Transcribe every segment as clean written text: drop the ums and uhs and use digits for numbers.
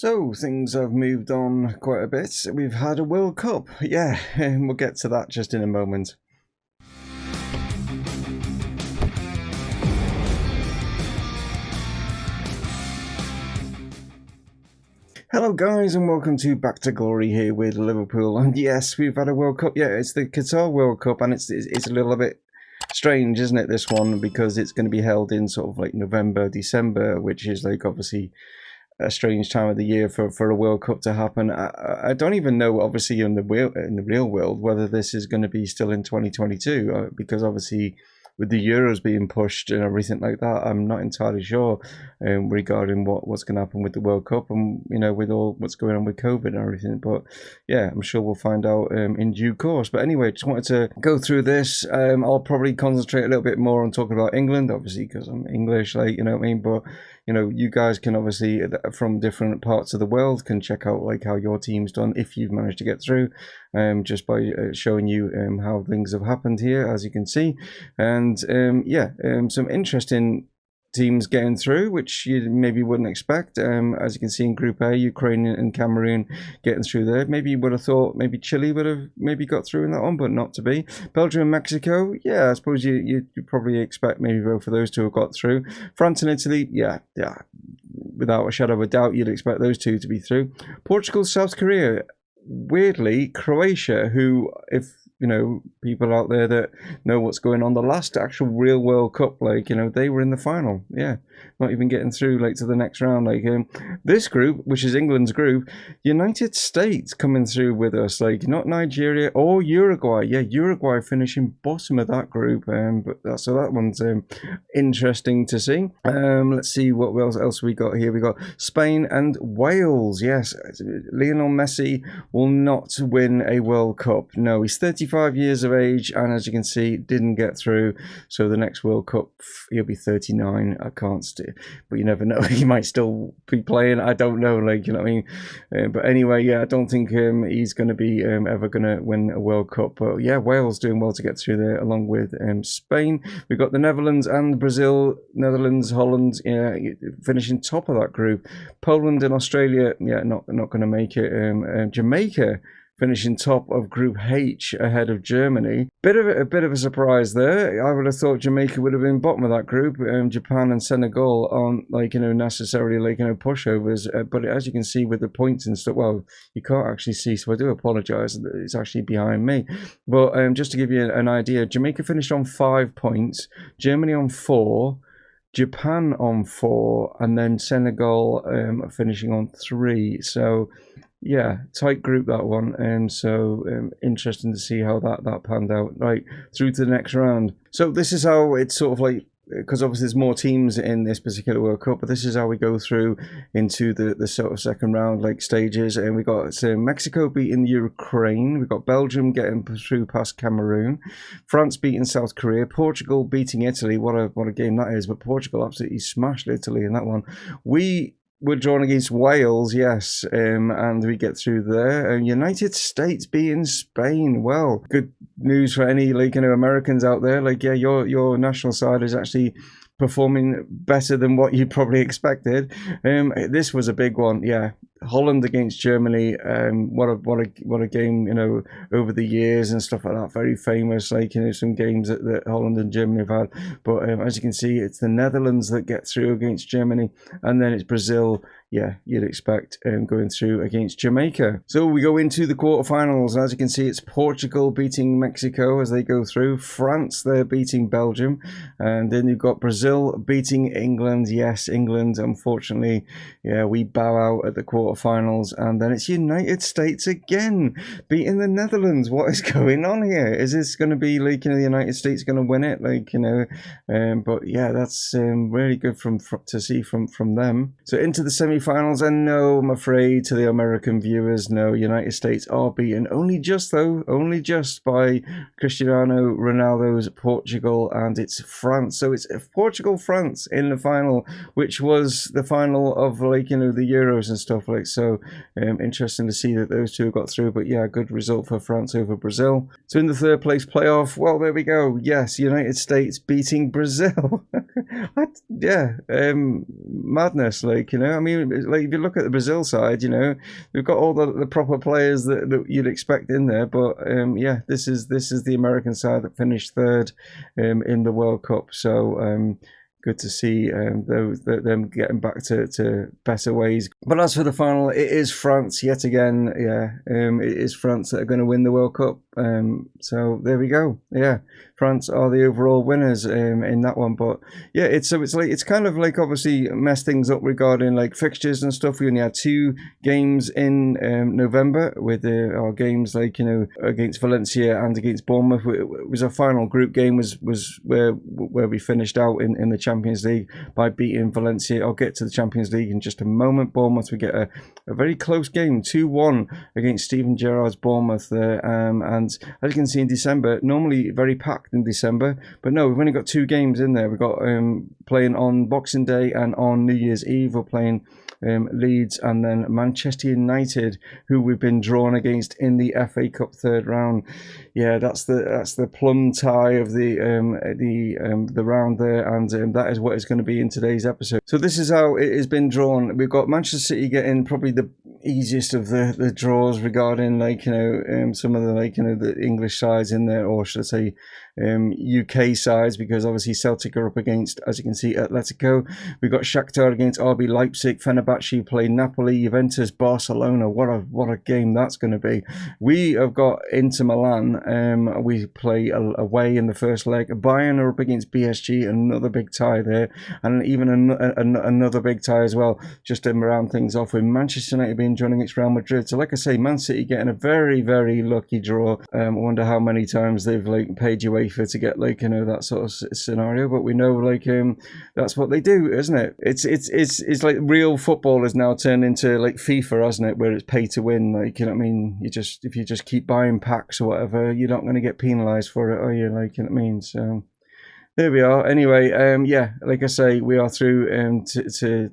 So, things have moved on quite a bit. We've had a World Cup. Yeah, we'll get to that just in a moment. Hello guys and welcome to Back to Glory here with Liverpool. And yes, we've had a World Cup. Yeah, it's the Qatar World Cup and it's a little bit strange, isn't it, this one, because it's going to be held in sort of like November, December, which is like obviously a strange time of the year for a World Cup to happen. I don't even know, obviously, in the real world, whether this is going to be still in 2022, because obviously with the Euros being pushed and everything like that, I'm not entirely sure regarding what's going to happen with the World Cup and, you know, with all what's going on with COVID and everything. But yeah, I'm sure we'll find out in due course. But anyway, just wanted to go through this. I'll probably concentrate a little bit more on talking about England, obviously, because I'm English, like, you know what I mean? But, you know, you guys can obviously, from different parts of the world, can check out like how your team's done if you've managed to get through, just by showing you how things have happened here, as you can see. And some interesting teams getting through, which you maybe wouldn't expect. As you can see in Group A, Ukraine and Cameroon getting through there. Maybe you would have thought maybe Chile would have maybe got through in that one, but not to be. Belgium and Mexico, yeah, I suppose you probably expect maybe both of those two have got through. France and Italy, yeah. Without a shadow of a doubt, you'd expect those two to be through. Portugal, South Korea, weirdly, Croatia, who, if you know, people out there that know what's going on, the last actual real World Cup, like, you know, they were in the final. Yeah, not even getting through like to the next round. Like this group, which is England's group, United States coming through with us, like not Nigeria or Uruguay. Yeah, Uruguay finishing bottom of that group. So that one's interesting to see. Let's see what else we got here. We got Spain and Wales. Yes, Lionel Messi will not win a World Cup. No, he's 35 years of age, and as you can see, didn't get through. So the next World Cup, he'll be 39. I can't but you never know. He might still be playing. I don't know. Like, you know what I mean? But anyway, yeah, I don't think he's going to be ever going to win a World Cup. But yeah, Wales doing well to get through there, along with Spain. We've got the Netherlands and Brazil. Netherlands, Holland, yeah, finishing top of that group. Poland and Australia, yeah, not going to make it. Jamaica finishing top of Group H ahead of Germany. A bit of a surprise there. I would have thought Jamaica would have been bottom of that group. Japan and Senegal aren't, like, you know, necessarily like, you know, pushovers. But as you can see with the points and stuff, well, you can't actually see, so I do apologise. It's actually behind me. But just to give you an idea, Jamaica finished on 5 points, Germany on 4, Japan on 4, and then Senegal finishing on 3. So yeah, tight group, that one. Interesting to see how that panned out. Right, through to the next round. So this is how it's sort of like, because obviously there's more teams in this particular World Cup, but this is how we go through into the sort of second round, like, stages. And we got Mexico beating Ukraine. We got Belgium getting through past Cameroon. France beating South Korea. Portugal beating Italy. What a game that is. But Portugal absolutely smashed Italy in that one. We're drawn against Wales, yes, and we get through there. United States beating Spain. Well, good news for any, like, you know, Americans out there. Like, yeah, your national side is actually performing better than what you probably expected. This was a big one, yeah. Holland against Germany. What a game, you know, over the years and stuff like that. Very famous, like, you know, some games that Holland and Germany have had. But as you can see, it's the Netherlands that get through against Germany, and then it's Brazil. Yeah, you'd expect going through against Jamaica. So we go into the quarterfinals. As you can see, it's Portugal beating Mexico as they go through. France, they're beating Belgium. And then you've got Brazil beating England. Yes, England, unfortunately, yeah, we bow out at the quarterfinals. And then it's United States again beating the Netherlands. What is going on here? Is this going to be, like, you know, the United States going to win it? Like, you know, but yeah, that's really good to see from them. So into the semi-finals, and no, I'm afraid to the American viewers, no, United States are beaten only just by Cristiano Ronaldo's Portugal, and it's France. So it's Portugal-France in the final, which was the final of, like, you know, the Euros and stuff, like. So interesting to see that those two got through. But yeah, good result for France over Brazil. So in the third place playoff, well, there we go. Yes, United States beating Brazil. Madness, like, you know. I mean, like if you look at the Brazil side, we've got all the proper players that you'd expect in there. But yeah, this is the American side that finished third in the World Cup. So good to see them getting back to better ways. But as for the final, it is France yet again. Yeah, it is France that are going to win the World Cup. So there we go. Yeah, France are the overall winners in that one. But yeah, it's kind of like obviously messed things up regarding like fixtures and stuff. We only had 2 games in November with our games like against Valencia and against Bournemouth. It was our final group game was where we finished out in the Champions League by beating Valencia. I'll get to the Champions League in just a moment. Bournemouth, we get a very close game, 2-1 against Steven Gerrard's Bournemouth there. And as you can see in December, normally very packed in December, but no, we've only got 2 games in there. We've got playing on Boxing Day and on New Year's Eve. We're playing Leeds and then Manchester United, who we've been drawn against in the FA Cup third round. Yeah, that's the plum tie of the round there, and that is what it's going to be in today's episode. So this is how it has been drawn. We've got Manchester City getting probably the easiest of the draws regarding some of the the English sides in there, or should I say UK sides, because obviously Celtic are up against, as you can see, Atletico. We've got Shakhtar against RB Leipzig, Fenerbahce play Napoli, Juventus, Barcelona. What a game that's going to be. We have got Inter Milan. We play away in the first leg. Bayern are up against PSG, another big tie there, and even another big tie as well, just to round things off, with Manchester United being drawn against Real Madrid. So like I say, Man City getting a very, very lucky draw. I wonder how many times they've paid UEFA to get that sort of scenario, but we know that's what they do, isn't it? It's like real football has now turned into FIFA, hasn't it, where it's pay to win. What I mean? If you just keep buying packs or whatever, you're not going to get penalised for it, are you? What I mean? So there we are. Anyway, yeah, like I say, we are through to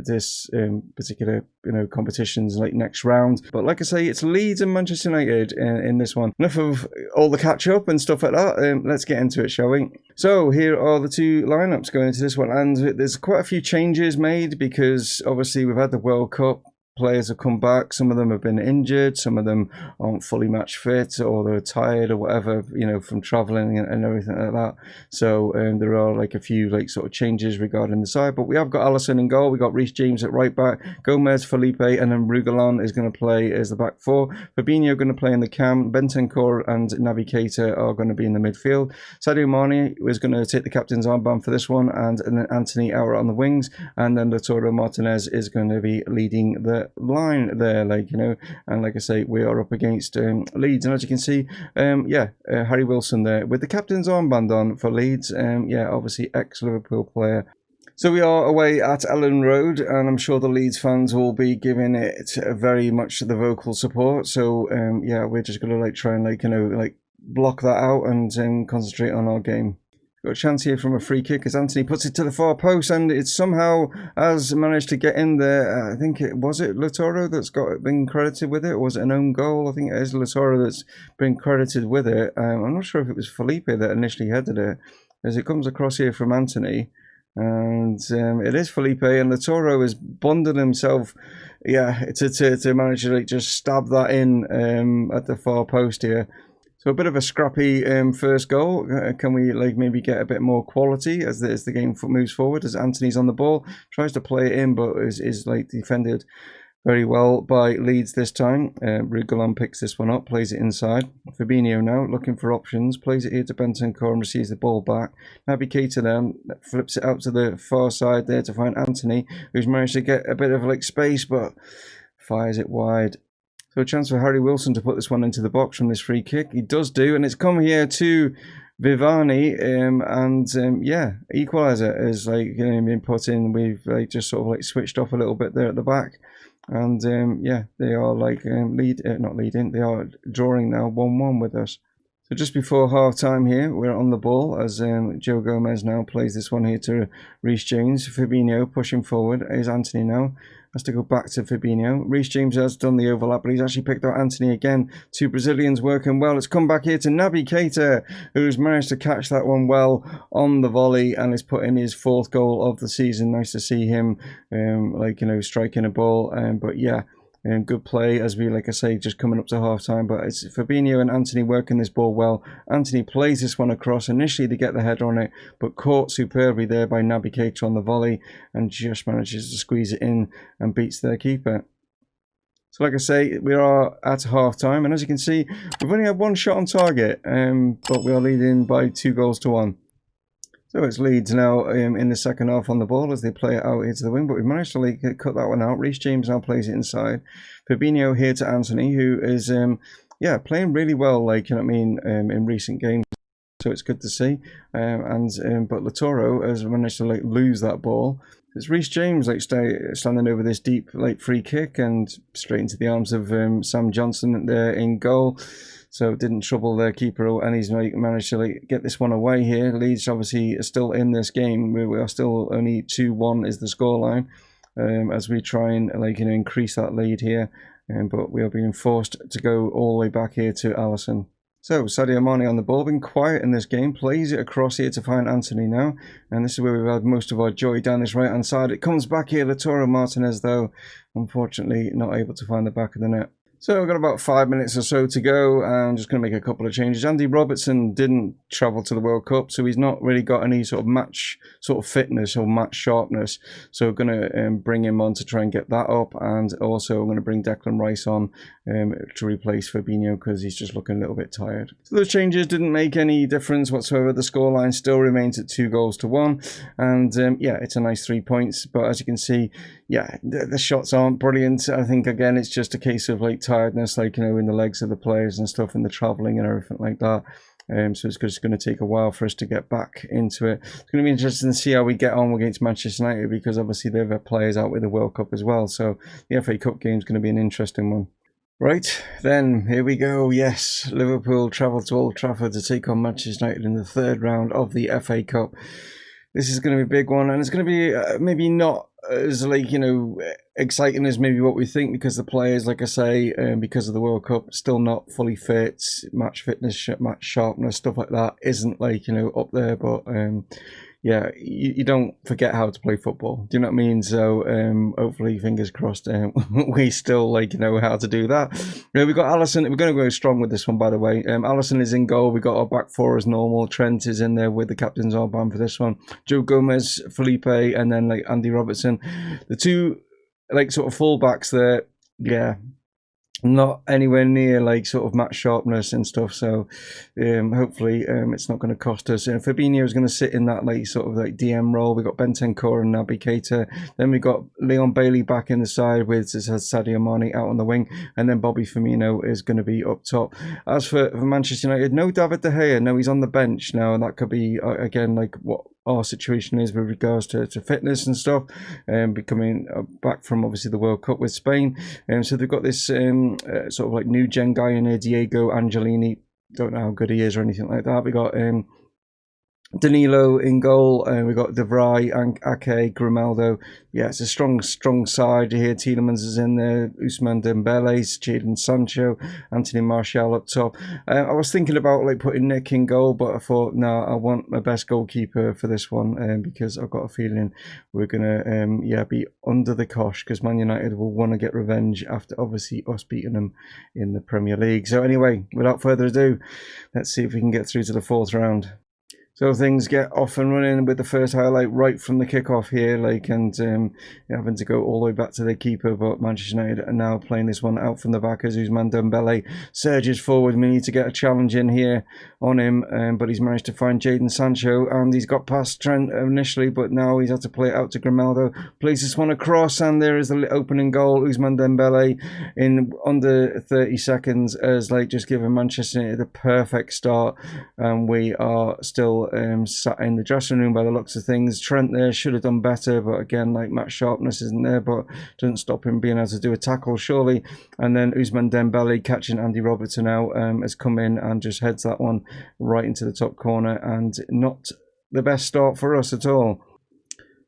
this particular competitions next round. But like I say, it's Leeds and Manchester United in this one. Enough of all the catch up and stuff like that. Let's get into it, shall we? So here are the 2 lineups going into this one, and there's quite a few changes made because obviously we've had the World Cup. Players have come back. Some of them have been injured. Some of them aren't fully match fit, or they're tired or whatever, from traveling and everything like that. So there are a few sort of changes regarding the side. But we have got Alisson in goal. We got Reece James at right back, Gomez, Felipe, and then Rugalan is going to play as the back 4. Fabinho going to play in the cam. Bentancur and Naby Keita are going to be in the midfield. Sadio Mane is going to take the captain's armband for this one, and then Anthony out on the wings, and then Lautaro Martinez is going to be leading the line there, and like I say, we are up against Leeds, and as you can see, Harry Wilson there with the captain's armband on for Leeds. Yeah, obviously ex-Liverpool player. So we are away at Ellen Road, and I'm sure the Leeds fans will be giving it very much the vocal support. So yeah, we're just gonna try and block that out and concentrate on our game. Got a chance here from a free kick as Anthony puts it to the far post, and it somehow has managed to get in there. I think it Lautaro that's been credited with it, or was it an own goal? I think it is Lautaro that's been credited with it. I'm not sure if it was Felipe that initially headed it, as it comes across here from Anthony, and it is Felipe, and Lautaro has bonded himself, to manage to just stab that in at the far post here. So a bit of a scrappy first goal. Can we maybe get a bit more quality as the game moves forward? As Anthony's on the ball, tries to play it in, but is defended very well by Leeds this time. Rugalan picks this one up, plays it inside. Fabinho now looking for options, plays it here to Bentancur and receives the ball back. Naby Keita then flips it out to the far side there to find Anthony, who's managed to get a bit of space, but fires it wide. So a chance for Harry Wilson to put this one into the box from this free kick. He does do, and it's come here to Vivani, and yeah, equaliser is been put in. We've just sort of switched off a little bit there at the back, and yeah, they are not leading. They are drawing now 1-1 with us. So just before half time here, we're on the ball as Joe Gomez now plays this one here to Reece James. Fabinho pushing forward is Anthony now. has to go back to Fabinho. Reece James has done the overlap, but he's actually picked out Anthony again. Two Brazilians working well. It's come back here to Naby Keita, who's managed to catch that one well on the volley and has put in his 4th goal of the season. Nice to see him, striking a ball. But yeah. Good play as we, like I say, just coming up to half time. But it's Fabinho and Anthony working this ball well. Anthony plays this one across initially to get the header on it, but caught superbly there by Naby Keita on the volley and just manages to squeeze it in and beats their keeper. So like I say, we are at half time, and as you can see, we've only had one shot on target, but we are leading by 2-1. So it's Leeds now in the second half on the ball as they play it out into the wing, but we've managed to cut that one out. Reece James now plays it inside. Fabinho here to Anthony, who is playing really well, in recent games. So it's good to see. But Latoro has managed to lose that ball. It's Reece James standing over this deep free kick and straight into the arms of Sam Johnson there in goal. So it didn't trouble their keeper, and he's managed to get this one away here. Leeds obviously are still in this game. We are still only 2-1 is the scoreline as we try and increase that lead here. But we are being forced to go all the way back here to Alisson. So Sadio Mane on the ball, been quiet in this game, plays it across here to find Anthony now. And this is where we've had most of our joy down this right hand side. It comes back here, Lautaro Martinez though, unfortunately not able to find the back of the net. So we've got about 5 minutes or so to go. I'm just going to make a couple of changes. Andy Robertson didn't travel to the World Cup, so he's not really got any sort of fitness or match sharpness. So we're going to bring him on to try and get that up, and also I'm going to bring Declan Rice on to replace Fabinho because he's just looking a little bit tired. So those changes didn't make any difference whatsoever. The scoreline still remains at 2-1, and it's a nice 3 points. But as you can see, the shots aren't brilliant. I think again it's just a case of tiredness, in the legs of the players and stuff, and the travelling and everything like that. So it's just going to take a while for us to get back into it. It's going to be interesting to see how we get on against Manchester United, because obviously they've had players out with the World Cup as well. So the FA Cup game is going to be an interesting one. Right, then, here we go. Yes, Liverpool travel to Old Trafford to take on Manchester United in the 3rd round of the FA Cup. This is going to be a big one, and it's going to be maybe not as exciting as maybe what we think, because the players, like I say, because of the World Cup, still not fully fit. Match fitness, match sharpness, stuff like that isn't up there. But you don't forget how to play football. Do you know what I mean? So hopefully, fingers crossed, we still know how to do that. We've got Alisson. We're going to go strong with this one, by the way. Alisson is in goal. We got our back four as normal. Trent is in there with the captain's armband for this one. Joe Gomez, Felipe, and then Andy Robertson. The two sort of fullbacks there. Yeah. Not anywhere near match sharpness and stuff, so hopefully it's not going to cost us. Fabinho is going to sit in that DM role. We got Bentancur and Naby Keita. Then we got Leon Bailey back in the side with Sadio Mane out on the wing, and then Bobby Firmino is going to be up top. As for Manchester United, no David De Gea. No, he's on the bench now, and that could be again what our situation is with regards to fitness and stuff, becoming back from obviously the World Cup with Spain. So they've got this new gen guy in here, Diego Angelini. Don't know how good he is or anything like that. We got Danilo in goal, and we got De Vrij, Ake, Grimaldo. Yeah, it's a strong side here. Tielemans is in there, Ousmane Dembele, Jadon Sancho, Anthony Martial up top. I was thinking about putting Nick in goal, but I thought, no, I want my best goalkeeper for this one, because I've got a feeling we're gonna be under the cosh, because Man United will want to get revenge after obviously us beating them in the Premier League. So anyway, without further ado, let's see if we can get through to the 4th round. So things get off and running with the first highlight right from the kickoff here, having to go all the way back to their keeper. But Manchester United are now playing this one out from the back as Ousmane Dembele surges forward. We need to get a challenge in here on him, but he's managed to find Jadon Sancho, and he's got past Trent initially, but now he's had to play it out to Grimaldo. Plays this one across, and there is the opening goal. Ousmane Dembele in under 30 seconds has just given Manchester United the perfect start, and we are still sat in the dressing room by the looks of things. Trent there should have done better, but again, match sharpness isn't there, but doesn't stop him being able to do a tackle, surely. And then Ousmane Dembele catching Andy Robertson out has come in and just heads that one right into the top corner, and not the best start for us at all.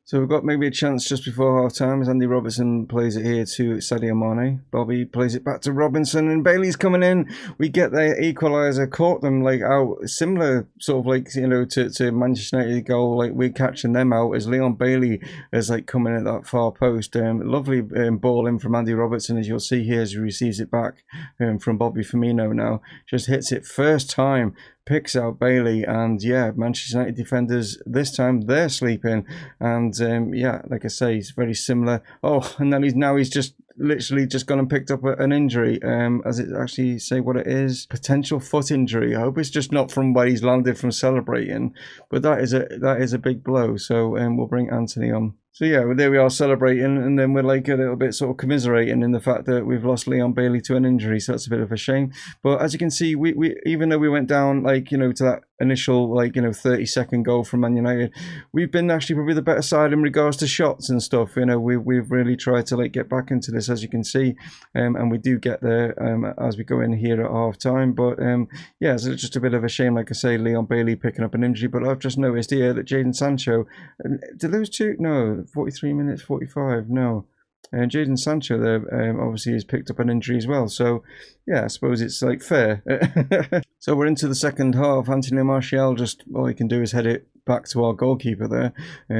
So we've got maybe a chance just before half time as Andy Robertson plays it here to Sadio Mane. Bobby plays it back to Robinson and Bailey's coming in. We get their equaliser, caught them like out, similar sort of like, you know, to Manchester United goal. Like we're catching them out as Leon Bailey is like coming at that far post. Lovely ball in from Andy Robertson, as you'll see here as he receives it back from Bobby Firmino now. Just hits it first time. Picks out Bailey, and yeah, Manchester United defenders this time they're sleeping, and yeah, like I say, it's very similar. Oh, and then he's just literally just gone and picked up an injury. As it actually say what it is, potential foot injury. I hope it's just not from where he's landed from celebrating, but that is a big blow. So we'll bring Anthony on. So yeah, well, there we are celebrating, and then we're like a little bit sort of commiserating in the fact that we've lost Leon Bailey to an injury, so that's a bit of a shame. But as you can see, we even though we went down like, you know, to that initial like, you know, 30-second goal from Man United, we've been actually probably the better side in regards to shots and stuff. You know, we've really tried to like get back into this, as you can see, and we do get there as we go in here at half time. But yeah, so it's just a bit of a shame, like I say, Leon Bailey picking up an injury. But I've just noticed here that Jadon Sancho, did those two? No. 43 minutes, 45, no. And Jadon Sancho there obviously has picked up an injury as well. So, yeah, I suppose it's like fair. So we're into the second half. Anthony Martial, just all he can do is head it back to our goalkeeper there,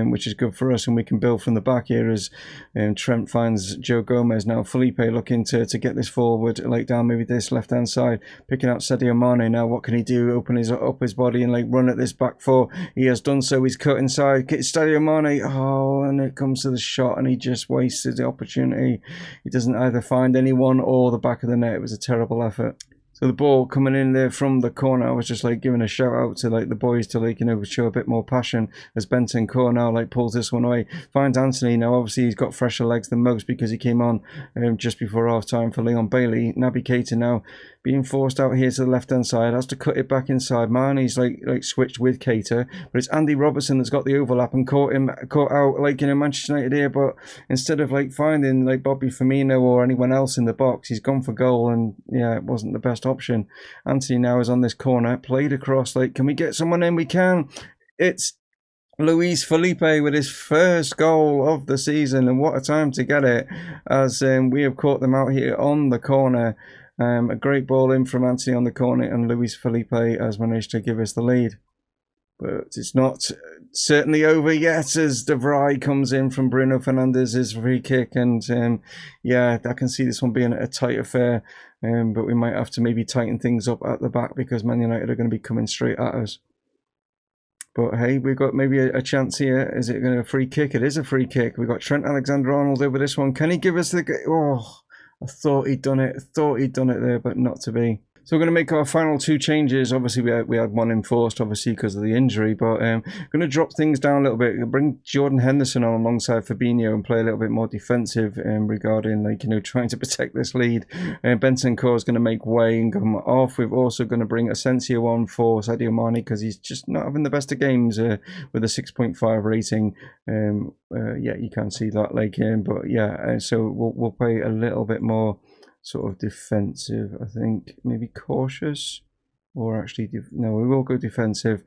which is good for us, and we can build from the back here as Trent finds Joe Gomez. Now Felipe looking to get this forward, like down maybe this left hand side, picking out Sadio Mane. Now what can he do? Open his body and like run at this back four. He has done so. He's cut inside. Sadio Mane. Oh, and it comes to the shot, and he just wasted the opportunity. He doesn't either find anyone or the back of the net. It was a terrible effort. So the ball coming in there from the corner, I was just like giving a shout out to like the boys to like, you know, show a bit more passion as Benton Core now like pulls this one away. Finds Anthony. Now obviously he's got fresher legs than most because he came on just before half time for Leon Bailey. Naby Keita now being forced out here to the left hand side, has to cut it back inside. Mane's like switched with Keita, but it's Andy Robertson that's got the overlap and caught out like, you know, Manchester United here. But instead of like finding like Bobby Firmino or anyone else in the box, he's gone for goal, and yeah, it wasn't the best option. Anthony now is on this corner, played across, like, can we get someone in? We can. It's Luis Felipe with his first goal of the season, and what a time to get it, as we have caught them out here on the corner. A great ball in from Anthony on the corner, and Luis Felipe has managed to give us the lead. But it's not certainly over yet, as De Vrij comes in from Bruno Fernandes's free kick, and yeah, I can see this one being a tight affair, but we might have to maybe tighten things up at the back because Man United are going to be coming straight at us. But hey, we've got maybe a chance here. Is it going to be a free kick? It is a free kick. We've got Trent Alexander-Arnold over this one. Can he give us the... Oh, I thought he'd done it. There, but not to be. So we're going to make our final two changes. Obviously, we had one enforced, obviously, because of the injury. But going to drop things down a little bit. Bring Jordan Henderson on alongside Fabinho and play a little bit more defensive regarding, like, you know, trying to protect this lead. Benton Core is going to make way and come off. We're also going to bring Asensio on for Sadio Mane because he's just not having the best of games with a 6.5 rating. Yeah, you can't see that, like, but yeah, so we'll play a little bit more sort of defensive, I think, maybe cautious, or actually no, we will go defensive.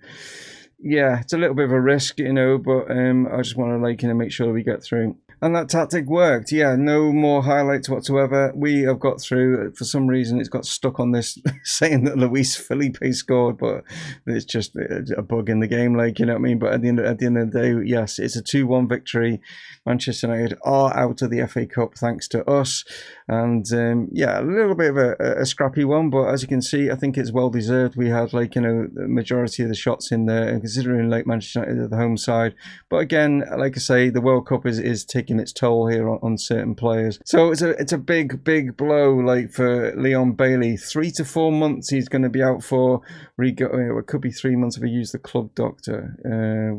Yeah, it's a little bit of a risk, you know, but I just want to, like, you know, make sure we get through. And that tactic worked. Yeah, no more highlights whatsoever. We have got through. For some reason, it's got stuck on this saying that Luis Felipe scored, but it's just a bug in the game, like, you know what I mean? But at the end of the day, yes, it's a 2-1 victory. Manchester United are out of the FA Cup thanks to us. And yeah, a little bit of a scrappy one, but as you can see, I think it's well deserved. We had, like, you know, the majority of the shots in there, and considering like Manchester United are the home side. But again, like I say, the World Cup is taking its toll here on certain players. So it's a big blow, like, for Leon Bailey. 3 to 4 months he's going to be out for. It could be 3 months if we use the club doctor.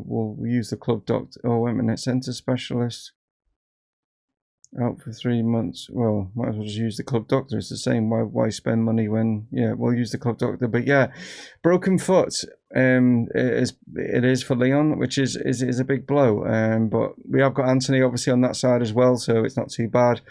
We'll use the club doctor. Oh, wait a minute, centre specialist. Out for 3 months. Well, might as well just use the club doctor. It's the same. Why spend money when, yeah, we'll use the club doctor. But yeah, broken foot. It is for Leon, which is a big blow. But we have got Anthony obviously on that side as well, so it's not too bad.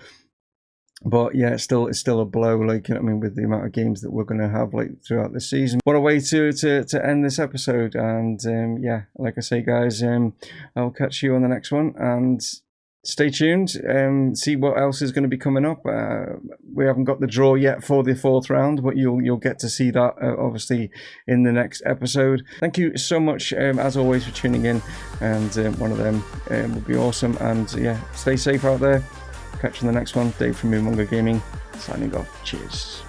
But yeah, it's still a blow, like, you know what I mean, with the amount of games that we're going to have like throughout the season. What a way to end this episode. And yeah, like I say, guys, I'll catch you on the next one, and stay tuned. See what else is going to be coming up. We haven't got the draw yet for the 4th round, but you'll get to see that obviously in the next episode. Thank you so much, as always, for tuning in, and one of them will be awesome. And yeah, stay safe out there. Catch you in the next one. Dave from Mumongu Gaming, signing off. Cheers.